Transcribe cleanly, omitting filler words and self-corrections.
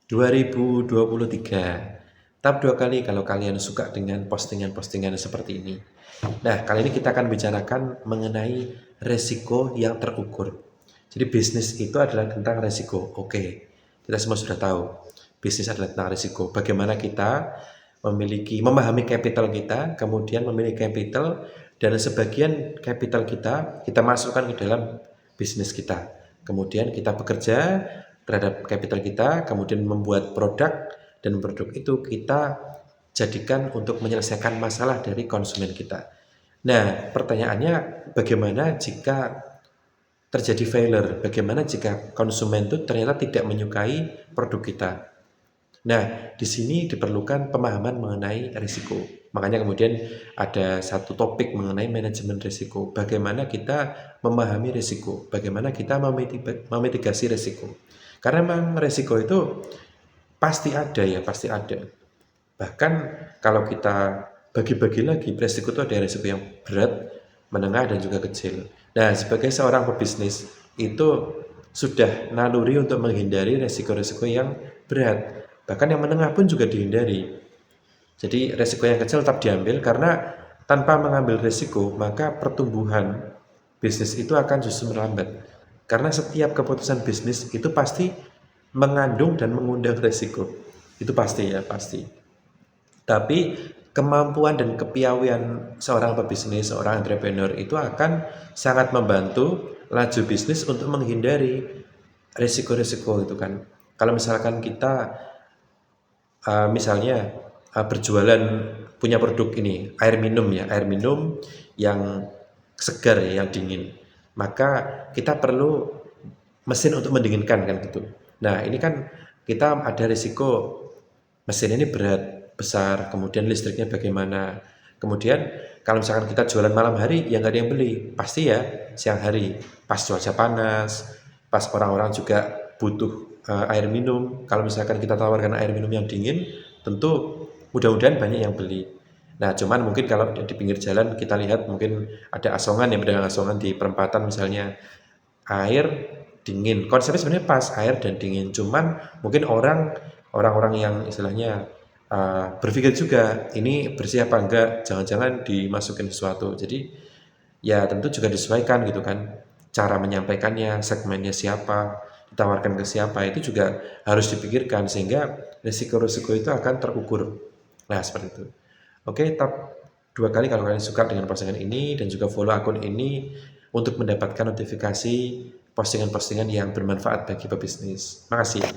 2023. Tahap 2 kali kalau kalian suka dengan postingan-postingan seperti ini. Nah, kali ini kita akan bicarakan mengenai resiko yang terukur. Jadi bisnis itu adalah tentang resiko. Oke, kita semua sudah tahu. Bisnis adalah tentang resiko. Bagaimana kita memahami capital kita, kemudian memiliki capital, dan sebagian capital kita masukkan ke dalam bisnis kita. Kemudian kita bekerja terhadap capital kita, kemudian membuat produk, dan produk itu kita jadikan untuk menyelesaikan masalah dari konsumen kita. Nah, pertanyaannya bagaimana jika terjadi failure? Bagaimana jika konsumen itu ternyata tidak menyukai produk kita? Nah, di sini diperlukan pemahaman mengenai risiko. Makanya kemudian ada satu topik mengenai manajemen risiko. Bagaimana kita memahami risiko, bagaimana kita memitigasi risiko. Karena memang risiko itu pasti ada ya, pasti ada. Bahkan kalau kita bagi-bagi lagi, risiko itu ada risiko yang berat, menengah, dan juga kecil. Nah, sebagai seorang pebisnis, itu sudah naluri untuk menghindari risiko-risiko yang berat. Bahkan yang menengah pun juga dihindari. Jadi risiko yang kecil tetap diambil, karena tanpa mengambil risiko, maka pertumbuhan bisnis itu akan justru melambat. Karena setiap keputusan bisnis itu pasti mengandung dan mengundang resiko. Itu pasti ya, pasti. Tapi kemampuan dan kepiawaian seorang pebisnis, seorang entrepreneur itu akan sangat membantu laju bisnis untuk menghindari resiko-resiko itu kan. Kalau misalkan kita misalnya berjualan punya produk ini, air minum ya, air minum yang segar ya, yang dingin. Maka kita perlu mesin untuk mendinginkan kan gitu. Nah, ini kan kita ada risiko mesin ini berat, besar, kemudian listriknya bagaimana. Kemudian kalau misalkan kita jualan malam hari, ya nggak ada yang beli. Pasti ya siang hari, pas cuaca panas, pas orang-orang juga butuh air minum. Kalau misalkan kita tawarkan air minum yang dingin, tentu mudah-mudahan banyak yang beli. Nah, cuman mungkin kalau di pinggir jalan kita lihat mungkin ada asongan yang pedagang asongan di perempatan misalnya, air dingin. Konsepnya sebenarnya pas, air dan dingin. Cuman mungkin orang-orang yang istilahnya berpikir juga ini bersih apa enggak, jangan-jangan dimasukin sesuatu. Jadi ya tentu juga disesuaikan gitu kan. Cara menyampaikannya, segmennya siapa, ditawarkan ke siapa, itu juga harus dipikirkan sehingga risiko-risiko itu akan terukur. Nah, seperti itu. Oke, tap 2 kali kalau kalian suka dengan postingan ini, dan juga follow akun ini untuk mendapatkan notifikasi postingan-postingan yang bermanfaat bagi pebisnis. Makasih.